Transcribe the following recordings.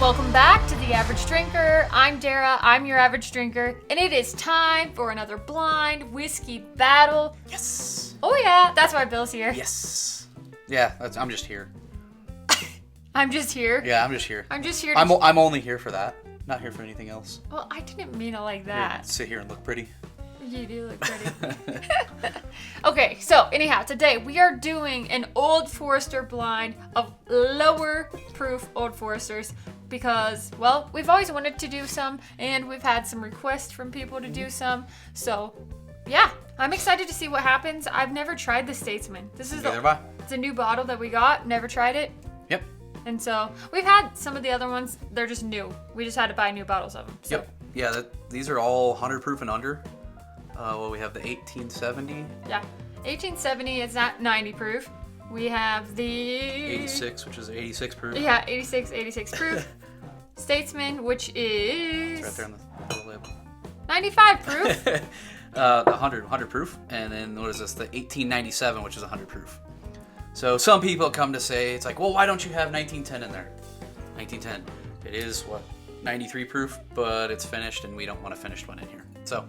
Welcome back to The Average Drinker. I'm Dara, I'm your average drinker, and it is time for another blind whiskey battle. Yes! Oh yeah, that's why Bill's here. Yes! Yeah, I'm just here. I'm just here? Yeah, I'm just here. I'm just here I'm only here for that. Not here for anything else. Well, I didn't mean it like that. Here, sit here and look pretty. You do look pretty. Okay, so anyhow, today we are doing an Old Forester blind of lower proof Old Foresters because, well, we've always wanted to do some and we've had some requests from people to do some. So, yeah, I'm excited to see what happens. I've never tried the Statesman. This is it's a new bottle that we got. Never tried it. Yep. And so we've had some of the other ones. They're just new. We just had to buy new bottles of them. So. Yep. Yeah, these are all 100 proof and under. Well, we have the 1870. Yeah, 1870 is not 90 proof. We have the 86, which is 86 proof. Yeah, 86 proof. Statesman, which is It's right there on the label. 95 proof. The 100 proof, and then what is this? The 1897, which is 100 proof. So some people come to say, it's like, well, why don't you have 1910 in there? 1910. It is what 93 proof, but it's finished, and we don't want a finished one in here. So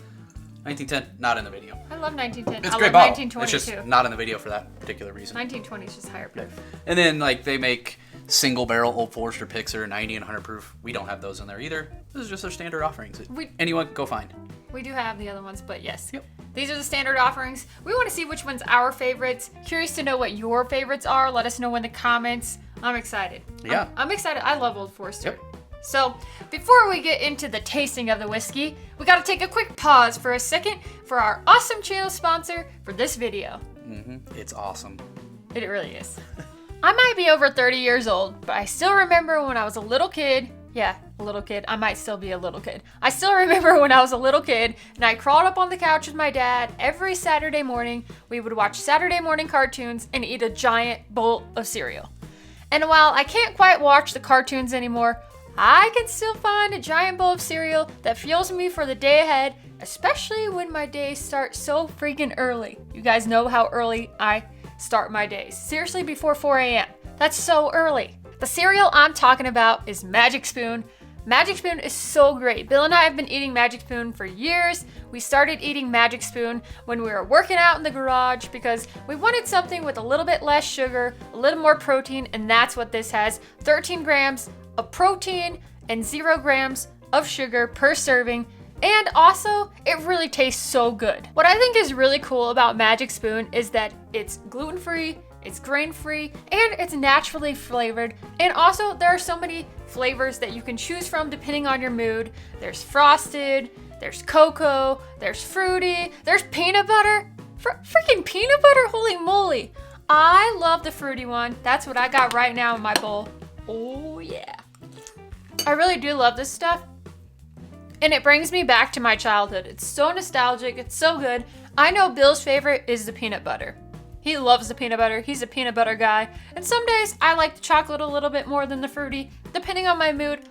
1910, not in the video. I love 1910. It's I a great love bottle. 1920 It's just too. not in the video for that particular reason. 1920 is just higher proof. And then like they make single barrel Old Forester picks that are 90 and 100 proof. We don't have those in there either. This is just our standard offerings. Anyone can go find. We do have the other ones, but yes. Yep. These are the standard offerings. We want to see which one's our favorites. Curious to know what your favorites are. Let us know in the comments. I'm excited. Yeah. I'm excited. I love Old Forester. Yep. So, before we get into the tasting of the whiskey, we got to take a quick pause for a second for our awesome channel sponsor for this video. It's awesome. It really is. I might be over 30 years old, but I still remember when I was a little kid. Yeah, a little kid. I might still be a little kid. I still remember when I was a little kid and I crawled up on the couch with my dad every Saturday morning. We would watch Saturday morning cartoons and eat a giant bowl of cereal. And while I can't quite watch the cartoons anymore, I can still find a giant bowl of cereal that fuels me for the day ahead, especially when my days start so freaking early. You guys know how early I start my days. Seriously, before 4 a.m. That's so early. The cereal I'm talking about is Magic Spoon. Magic Spoon is so great. Bill and I have been eating Magic Spoon for years. We started eating Magic Spoon when we were working out in the garage because we wanted something with a little bit less sugar, a little more protein, and that's what this has. 13 grams of protein and 0 grams of sugar per serving. And also, it really tastes so good. What I think is really cool about Magic Spoon is that it's gluten-free, it's grain-free, and it's naturally flavored. And also, there are so many flavors that you can choose from depending on your mood. There's frosted, there's cocoa, there's fruity, there's peanut butter. Freaking peanut butter, holy moly. I love the fruity one. That's what I got right now in my bowl. Oh yeah. I really do love this stuff. And it brings me back to my childhood. It's so nostalgic, it's so good. I know Bill's favorite is the peanut butter. He loves the peanut butter. He's a peanut butter guy. And some days I like the chocolate a little bit more than the fruity. Depending on my mood,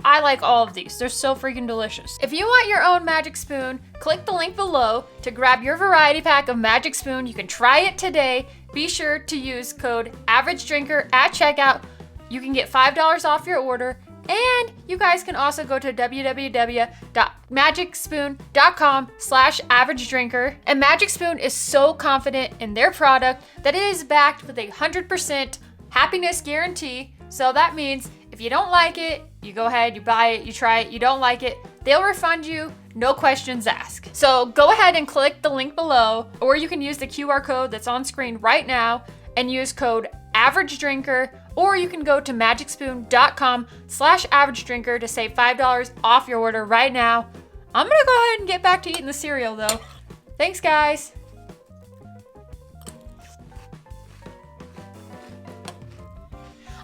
I like all of these. They're so freaking delicious. If you want your own Magic Spoon, click the link below to grab your variety pack of Magic Spoon. You can try it today. Be sure to use code AverageDrinker at checkout. You can get $5 off your order. And you guys can also go to www.magicspoon.com/averagedrinker. And Magic Spoon is so confident in their product that it is backed with a 100% happiness guarantee. So that means if you don't like it, you go ahead, you buy it, you try it, you don't like it, they'll refund you, no questions asked. So go ahead and click the link below, or you can use the QR code that's on screen right now and use code AverageDrinker, or you can go to magicspoon.com/averagedrinker to save $5 off your order right now. I'm gonna go ahead and get back to eating the cereal though. Thanks guys.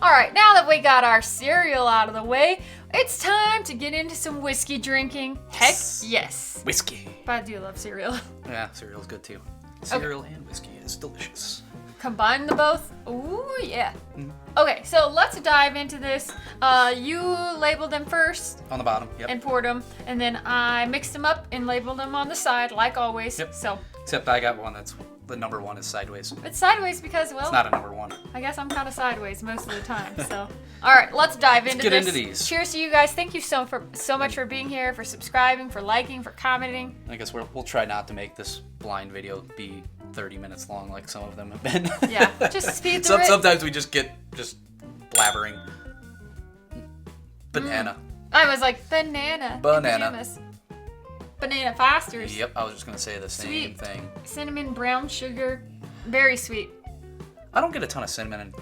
All right, now that we got our cereal out of the way, it's time to get into some whiskey drinking. Heck yes. Whiskey. But I do love cereal. Yeah, cereal's good too. Cereal and whiskey is delicious. Combine the both. Ooh, yeah. Okay, so let's dive into this. You labeled them first. On the bottom, yep. And poured them. And then I mixed them up and labeled them on the side, like always. Yep. So. Except I got one that's the number one is sideways. It's sideways because, well, It's not a number one. I guess I'm kind of sideways most of the time. So, all right, let's dive into Get this. into these. Cheers to you guys. Thank you so much for being here, for subscribing, for liking, for commenting. I guess we'll try not to make this blind video be 30 minutes long like some of them have been. Yeah, just speed through it. Sometimes we just get blabbering. Banana. I was like, banana. Banana. Pajamas. Banana Fosters. Yep, I was just gonna say the same Sweet. thing. Cinnamon, brown sugar, very sweet. I don't get a ton of cinnamon. And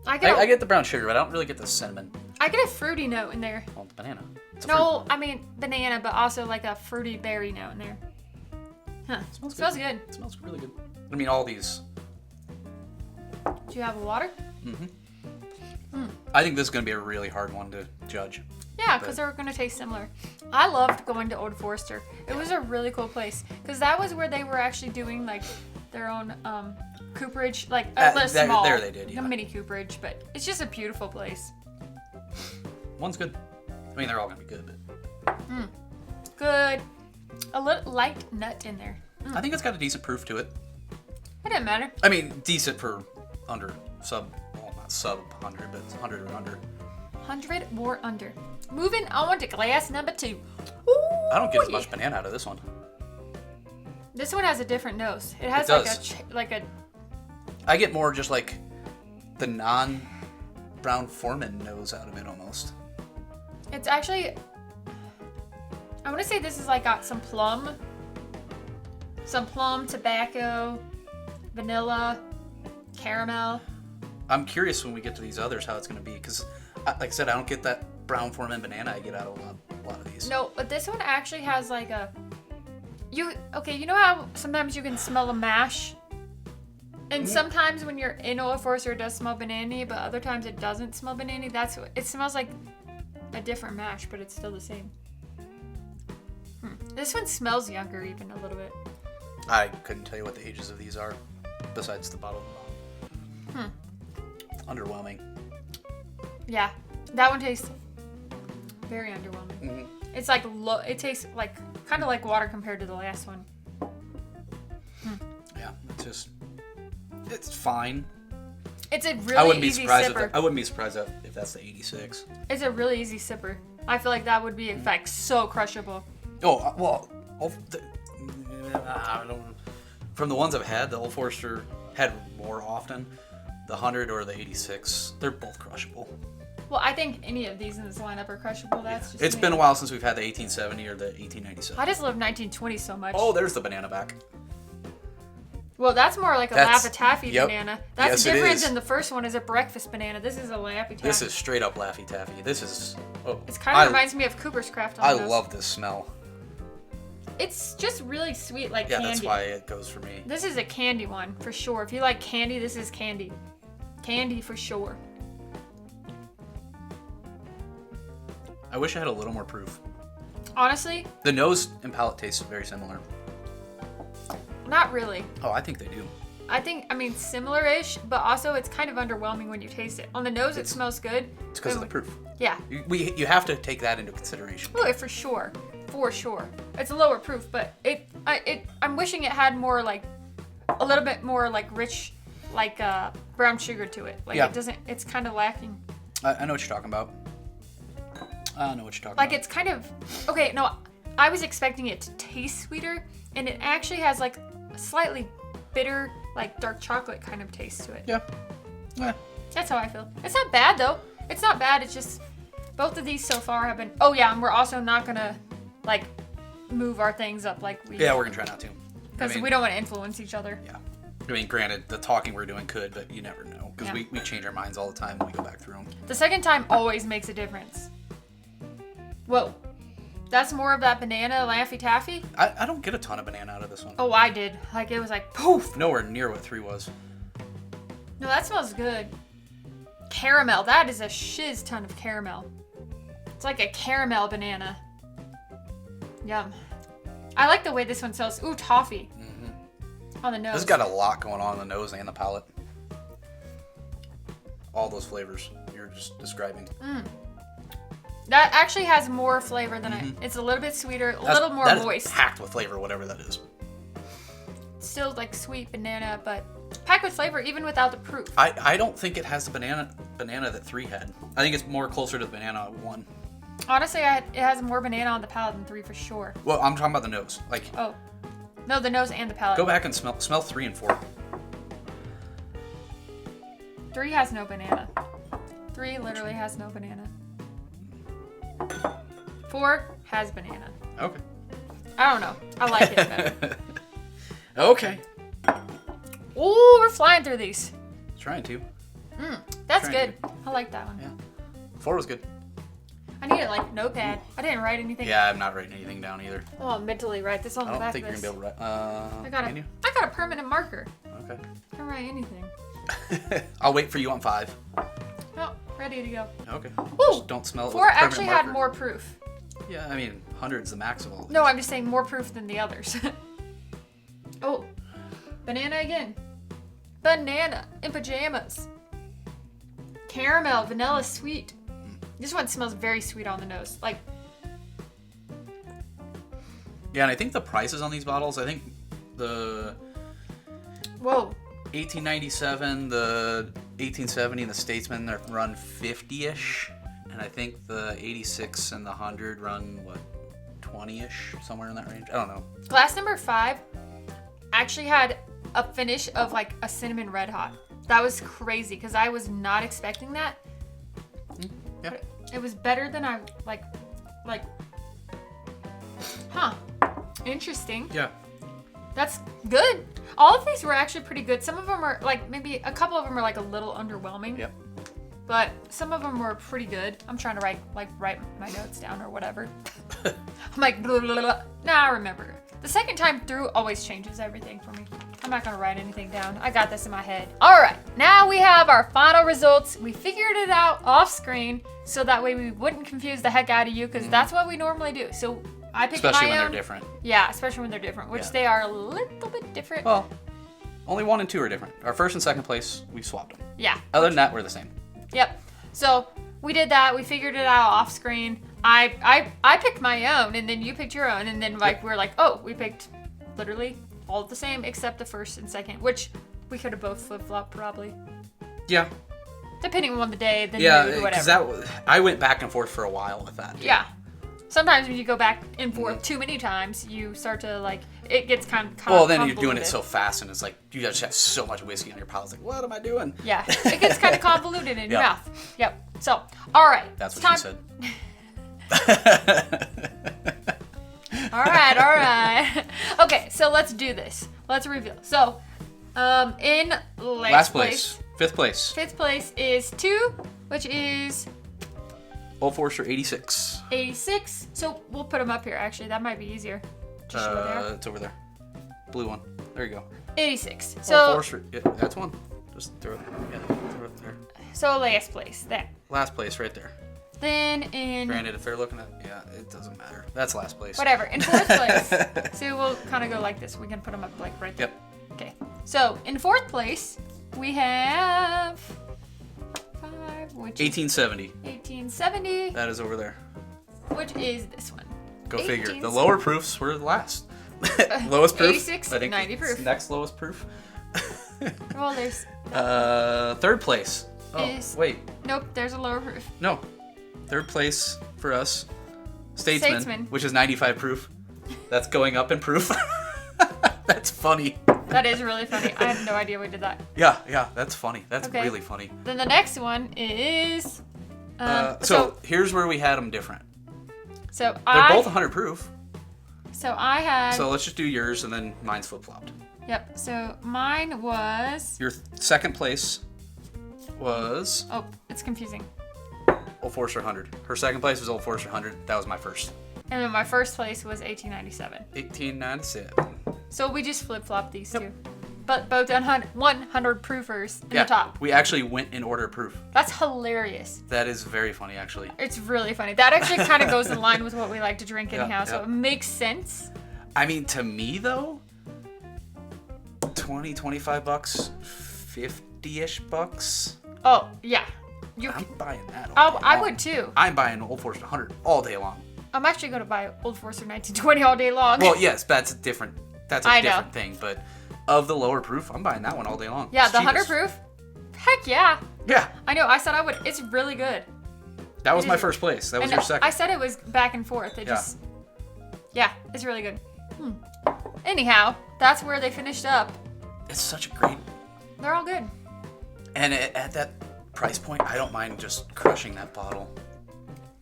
I I get the brown sugar, but I don't really get the cinnamon. I get a fruity note in there. Oh, the banana. It's a No, I mean banana, but also like a fruity berry note in there. Huh. Smells Smells good. It smells really good. I mean, all these. Do you have a water? I think this is gonna be a really hard one to judge. Yeah, because they're going to taste similar. I loved going to Old Forester. It was a really cool place because that was where they were actually doing like their own cooperage, like small. There they did, yeah. A mini cooperage, but it's just a beautiful place. One's good. I mean, they're all gonna be good, but Good. A little light nut in there. I think it's got a decent proof to it. It didn't matter. I mean, decent for under not sub 100, but it's 100 or under. 100 or under. Moving on to glass number 2. I don't get as Ooh, much banana out of this one. This one has a different nose. It has It like a I get more just like the non-brown Foreman nose out of it almost. It's actually, I want to say this is like got some plum, tobacco, vanilla, caramel. I'm curious when we get to these others how it's going to be because, like I said, I don't get that brown Foreman banana I get out of a lot of these. No, but this one actually has like you know how sometimes you can smell a mash? And sometimes when you're in Old Forester it does smell banana-y, but other times it doesn't smell banana-y. It smells like a different mash, but it's still the same. This one smells younger even a little bit. I couldn't tell you what the ages of these are besides the bottle. Underwhelming. Yeah, that one tastes very underwhelming. It's like it tastes like kind of like water compared to the last one. Yeah, it's fine. It's a I really wouldn't be easy surprised sipper. I wouldn't be surprised if that's the 86. It's a really easy sipper. I feel like that would be in fact so crushable. Oh well, from the ones I've had, the Old Forester had more often. The 100 or the 86, they're both crushable. Well, I think any of these in this lineup are crushable. That's just It's me. been a while since we've had the 1870 or the 1897. I just love 1920 so much. Oh, there's the banana back. Well, that's more like a That's- Laffy Taffy yep. banana. That's Yes, the it difference is. in the first one is a breakfast banana. This is a Laffy Taffy. This is straight up Laffy Taffy. This is. Oh, It kind of reminds me of Cooper's Craft on I those. love this smell. It's just really sweet, like Yeah, candy. that's why it goes for me. This is a candy one for sure. If you like candy, this is candy. Candy for sure. I wish I had a little more proof. Honestly, The nose and palate taste very similar. not really. Oh, I think they do. I mean, similar-ish, but also it's kind of underwhelming when you taste it. On the nose, it smells good. It's because of the proof. Yeah. You have to take that into consideration. Oh, for sure. For sure. It's a lower proof, but I'm wishing it had more, like, a little bit more, like, rich, like, brown sugar to it. Like, Yeah. it's kind of lacking. I know what you're talking about. Like, it's kind of, okay, no, I was expecting it to taste sweeter, and it actually has, like, a slightly bitter, like, dark chocolate kind of taste to it. Yeah. Yeah. That's how I feel. It's not bad, though. It's not bad. It's just both of these so far have been... Oh, yeah, and we're also not going to, like, move our things up like we... Yeah, we're going to try not to. Because we don't want to influence each other. Yeah. I mean, granted, the talking we're doing could, but you never know. Because Yeah. we change our minds all the time when we go back through them. The second time always makes a difference. Whoa. That's more of that banana Laffy Taffy? I don't get a ton of banana out of this one. Oh, I did. Like, it was like, poof! Nowhere near what 3 was. No, that smells good. Caramel. That is a shiz ton of caramel. It's like a caramel banana. Yum. I like the way this one smells. Ooh, toffee. On the nose. This has got a lot going on in the nose and the palate. All those flavors you're just describing. That actually has more flavor than It's a little bit sweeter, a little more that is moist. packed with flavor, whatever that is. still like sweet banana, but packed with flavor even without the proof. I don't think it has the banana that 3 had. I think it's more closer to the banana 1. Honestly, it has more banana on the palate than 3 for sure. Well, I'm talking about the nose. Like, oh, no, the nose and the palate. Go back and smell 3 and 4. 3 has no banana. 3 literally has no banana. 4 has banana. Okay. I don't know. I like it better. Okay. Ooh, we're flying through these. Trying to. That's good. I like that one. Yeah. 4 was good. I need a notepad. I didn't write anything. Yeah, I'm not writing anything down either. Oh, I'll mentally write this on the I back don't think of you're this. gonna be able to write. I got a permanent marker. Okay. I can write anything. I'll wait for you on 5. Oh, ready to go. Okay. Ooh, Just don't smell it. 4 with a permanent actually had marker. more proof. Yeah, I mean, 100's the max of all. No, I'm just saying more proof than the others. Oh, banana again. Banana in pajamas. Caramel, vanilla, sweet. This one smells very sweet on the nose. Like, yeah, and I think the prices on these bottles, I think the whoa. 1897, the 1870, and the Statesman run 50-ish. And I think the 86 and the 100 run, what, 20-ish? Somewhere in that range? I don't know. Glass number 5 actually had a finish of like a cinnamon red hot. That was crazy because I was not expecting that. Yeah. It was better than I like. Huh. Interesting. Yeah. That's good. All of these were actually pretty good. Some of them are like maybe a couple of them are like a little underwhelming. Yep. But some of them were pretty good. I'm trying to write my notes down or whatever. I'm like, blah, blah, blah. Nah, I remember. The second time through always changes everything for me. I'm not gonna write anything down. I got this in my head. All right, now we have our final results. We figured it out off screen so that way we wouldn't confuse the heck out of you because that's what we normally do. So I picked Especially my when own. they're different. Yeah, especially when they're different, which they are a little bit different. Well, only 1 and 2 are different. Our first and second place, we swapped them. Yeah. Other than that, we're the same. Yep. So we did that. We figured it out off screen. I picked my own, and then you picked your own, and then we're like, oh, we picked literally all the same except the first and second, which we could have both flip flopped probably, Yeah. depending on the day, the Yeah, mood, because whatever. I went back and forth for a while with that. Too. Yeah. Sometimes when you go back and forth too many times, you start to like it gets kind of Well, then you're doing convoluted. it so fast, and it's like you just have so much whiskey on your palate. It's like, what am I doing? Yeah, it gets kind of convoluted in your Yeah. mouth. Yep. So, all right. That's it's what she time- said. All right. Okay, so let's do this. Let's reveal. So, in Last place. 5th place. 5th place is 2, which is Old Forester 86. 86. So we'll put them up here. Actually, that might be easier to show there. It's over there. Blue one. There you go. 86. Old So, Forester. Yeah, that's one. Just throw it. Yeah, throw it there. so last place there. Last place right there. Then in Granted, if they're looking at, yeah, it doesn't matter. That's last place. whatever in 4th place. So we'll kind of go like this. We can put them up like right there. Yep. Okay. So in 4th place we have 5, which is 1870. 1870, That is over there. which is this one. Go figure. 1870. The lower proofs were the last. Lowest proof. 86, I think 90 it's proof. Next lowest proof. Well, there's 3rd place. Oh, Is- wait. nope. There's a lower proof. No. 3rd place for us. Statesman, Statesman. which is 95 proof. That's going up in proof. That's funny. That is really funny. I had no idea we did that. Yeah, that's funny. That's Okay. really funny. Then the next one is. So here's where we had them different. So They're both 100 proof. So I had. So let's just do yours and then mine's flip flopped. Yep. So mine was. Your 2nd place was Oh, it's confusing. Old Forester 100. Her 2nd place was Old Forester 100. That was my first. And then my first place was 1897. 1897. So we just flip flopped these two. But both 100 proofers in Yeah, the top. we actually went in order of proof. That's hilarious. That is very funny, actually. It's really funny. That actually kind of goes in line with what we like to drink Yeah, anyhow, so yeah. it makes sense. I mean, to me, though, 20, 25 bucks, 50-ish bucks. Oh, yeah. I'm buying that all day I long. would too. I'm buying Old Forester 100 all day long. I'm actually going to buy Old Forester 1920 all day long. Well, yes, that's a different I know. thing, but of the lower proof, I'm buying that one all day long. Yeah, It's the cheapest. 100 proof. Heck yeah. Yeah, I know. I said I would. It's really good. that was It my is- first place. That was And your second. I said it was back and forth. It Yeah. just. Yeah, it's really good. Anyhow, that's where they finished up. It's such a great, They're all good. and at that price point, I don't mind just crushing that bottle.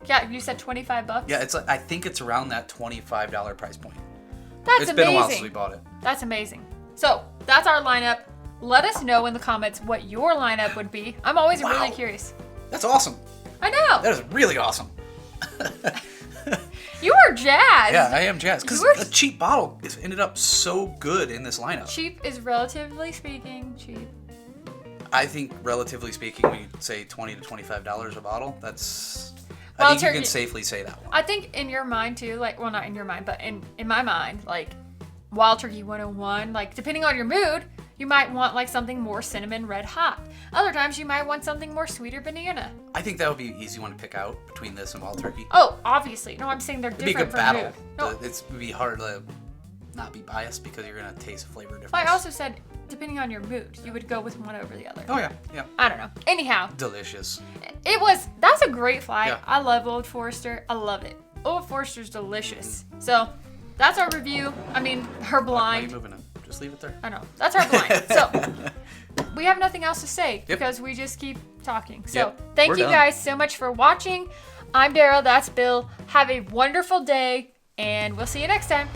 Yeah, you said $25. Yeah, it's like, I think it's around that $25 price point. That's It's amazing. been a while since we bought it. That's amazing. So that's our lineup. Let us know in the comments what your lineup would be. I'm always Wow. really curious. That's awesome. I know. That is really awesome. You are jazzed. Yeah, I am jazzed because You were- a cheap bottle has ended up so good in this lineup. Cheap is relatively speaking cheap. I think, relatively speaking, when you say $20 to $25 a bottle, that's. I Well, think you turkey- can safely say that one. I think in your mind too, like, well, not in your mind, but in my mind, like, Wild Turkey 101, like, depending on your mood, you might want like something more cinnamon red hot. Other times you might want something more sweeter banana. I think that would be an easy one to pick out between this and Wild Turkey. Oh, obviously. No, I'm saying they're It'd be a different good for battle. mood. No, It would be hard to not be biased because you're gonna taste flavor difference. I also said depending on your mood, you would go with one over the other. Oh yeah, yeah. I don't know. Anyhow, Delicious. that's a great flight. Yeah. I love Old Forester. I love it. Old Forester's delicious. So that's our review. I mean, her Why are you blind. moving it? Just leave it there. I know. That's our blind. So we have nothing else to say Yep. because we just keep talking. So Yep. thank We're you done. guys so much for watching. I'm Daryl. That's Bill. Have a wonderful day, and we'll see you next time.